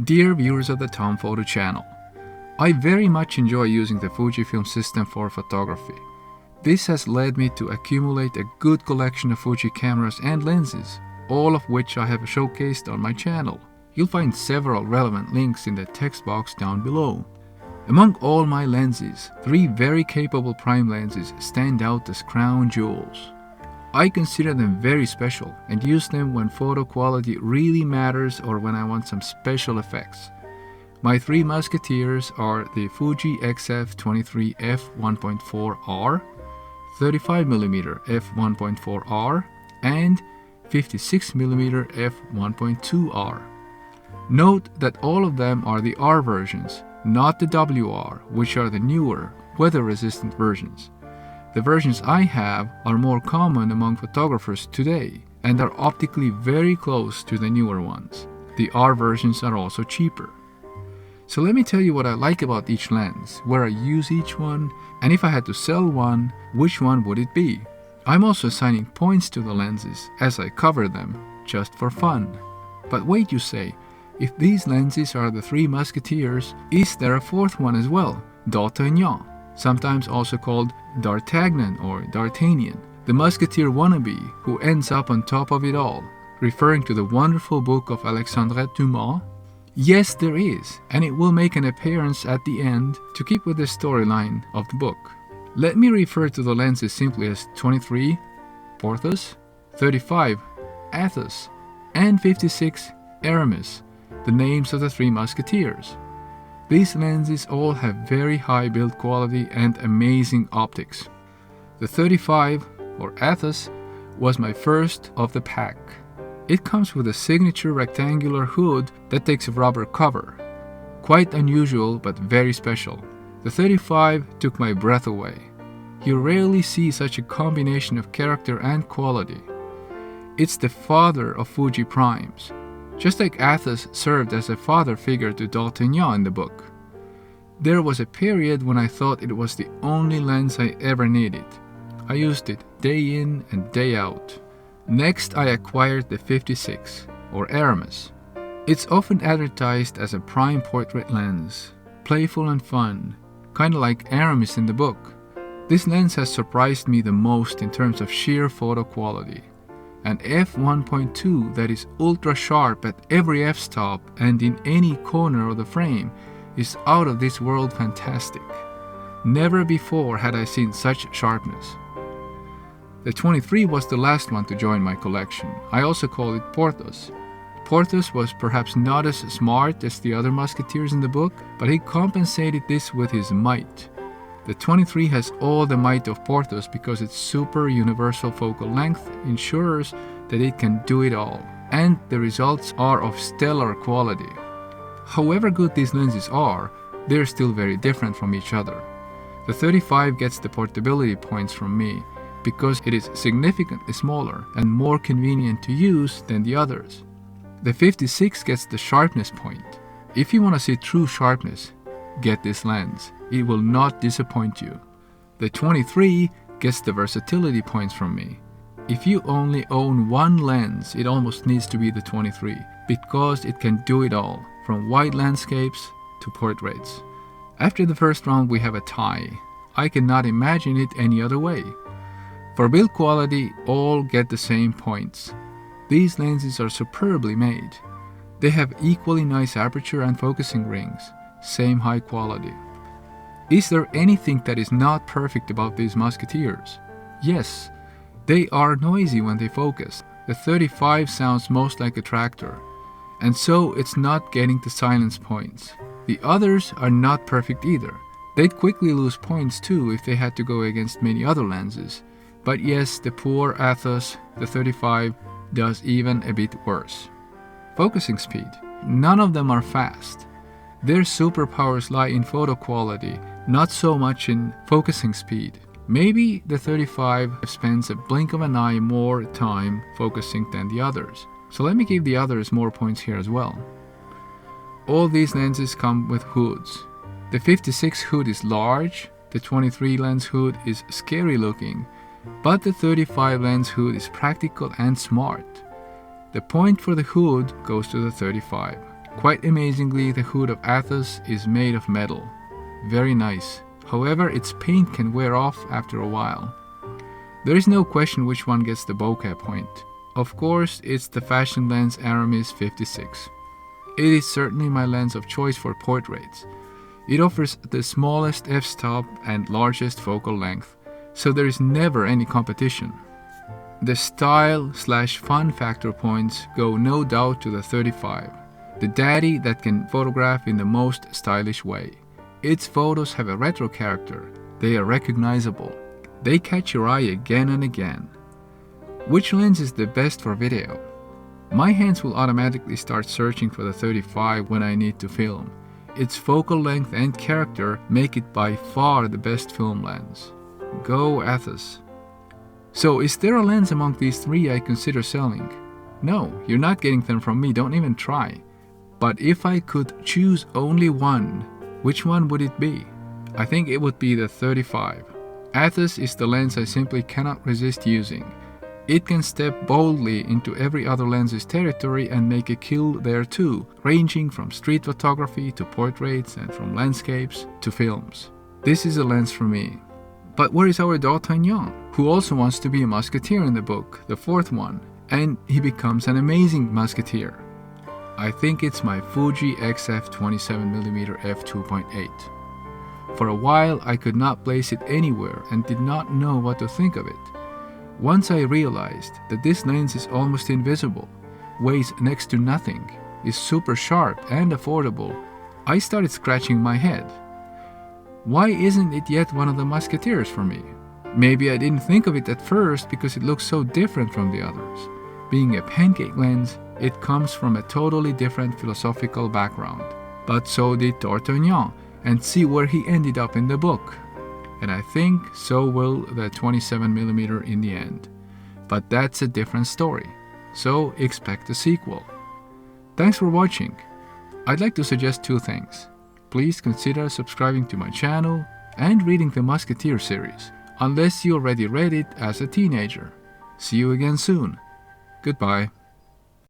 Dear viewers of the Tom Photo channel, I very much enjoy using the Fujifilm system for photography. This has led me to accumulate a good collection of Fuji cameras and lenses, all of which I have showcased on my channel. You'll find several relevant links in the text box down below. Among all my lenses, 3 very capable prime lenses stand out as crown jewels. I consider them very special and use them when photo quality really matters or when I want some special effects. My 3 musketeers are the Fuji XF 23 f1.4 R, 35mm f1.4 R, and 56mm f1.2 R. Note that all of them are the R versions, not the WR, which are the newer, weather-resistant versions. The versions I have are more common among photographers today and are optically very close to the newer ones. The R versions are also cheaper. So let me tell you what I like about each lens, where I use each one, and if I had to sell one, which one would it be? I'm also assigning points to the lenses as I cover them, just for fun. But wait, you say, if these lenses are the 3 musketeers, is there a 4th one as well, D'Artagnan, sometimes also called D'Artagnan or D'Artagnan, the musketeer wannabe who ends up on top of it all, referring to the wonderful book of Alexandre Dumas? Yes, there is, and it will make an appearance at the end to keep with the storyline of the book. Let me refer to the lenses simply as 23, Porthos, 35, Athos, and 56, Aramis, the names of the 3 musketeers. These lenses all have very high build quality and amazing optics. The 35, or Athos, was my first of the pack. It comes with a signature rectangular hood that takes a rubber cover. Quite unusual but very special. The 35 took my breath away. You rarely see such a combination of character and quality. It's the father of Fuji primes, just like Athos served as a father figure to D'Artagnan in the book. There was a period when I thought it was the only lens I ever needed. I used it day in and day out. Next, I acquired the 56, or Aramis. It's often advertised as a prime portrait lens, playful and fun, kinda like Aramis in the book. This lens has surprised me the most in terms of sheer photo quality. An f1.2 that is ultra sharp at every f-stop and in any corner of the frame is out of this world fantastic. Never before had I seen such sharpness. The 23 was the last one to join my collection. I also call it Porthos. Porthos was perhaps not as smart as the other musketeers in the book, but he compensated this with his might. The 23 has all the might of Porthos because its super universal focal length ensures that it can do it all, and the results are of stellar quality. However good these lenses are, they're still very different from each other. The 35 gets the portability points from me because it is significantly smaller and more convenient to use than the others. The 56 gets the sharpness point. If you want to see true sharpness, get this lens. It will not disappoint you. The 23 gets the versatility points from me. If you only own one lens, it almost needs to be the 23 because it can do it all, from wide landscapes to portraits. After the first round we have a tie. I cannot imagine it any other way. For build quality, all get the same points. These lenses are superbly made. They have equally nice aperture and focusing rings, same high quality. Is there anything that is not perfect about these musketeers? Yes, they are noisy when they focus. The 35 sounds most like a tractor, and so it's not getting the silence points. The others are not perfect either. They'd quickly lose points too if they had to go against many other lenses. But yes, the poor Athos, the 35, does even a bit worse. Focusing speed. None of them are fast. Their superpowers lie in photo quality, not so much in focusing speed. Maybe the 35 spends a blink of an eye more time focusing than the others. So let me give the others more points here as well. All these lenses come with hoods. The 56 hood is large, the 23 lens hood is scary looking, but the 35 lens hood is practical and smart. The point for the hood goes to the 35. Quite amazingly, the hood of Athos is made of metal. Very nice. However, its paint can wear off after a while. There is no question which one gets the bokeh point. Of course, it's the fashion lens Aramis 56. It is certainly my lens of choice for portraits. It offers the smallest f-stop and largest focal length, so there is never any competition. The style/fun factor points go no doubt to the 35, the daddy that can photograph in the most stylish way. Its photos have a retro character. They are recognizable. They catch your eye again and again. Which lens is the best for video? My hands will automatically start searching for the 35 when I need to film. Its focal length and character make it by far the best film lens. Go Athos. So is there a lens among these three I consider selling? No, you're not getting them from me, don't even try. But if I could choose only one, which one would it be? I think it would be the 35. Athos is the lens I simply cannot resist using. It can step boldly into every other lens's territory and make a kill there too, ranging from street photography to portraits and from landscapes to films. This is a lens for me. But where is our D'Artagnan, who also wants to be a musketeer in the book, the fourth one, and he becomes an amazing musketeer? I think it's my Fuji XF 27mm f2.8. For a while I could not place it anywhere and did not know what to think of it. Once I realized that this lens is almost invisible, weighs next to nothing, is super sharp and affordable, I started scratching my head. Why isn't it yet one of the musketeers for me? Maybe I didn't think of it at first because it looks so different from the others. Being a pancake lens, it comes from a totally different philosophical background. But so did D'Artagnan, and see where he ended up in the book. And I think so will the 27mm in the end. But that's a different story, so expect a sequel. Thanks for watching. I'd like to suggest two things. Please consider subscribing to my channel and reading the Musketeer series, unless you already read it as a teenager. See you again soon. Goodbye.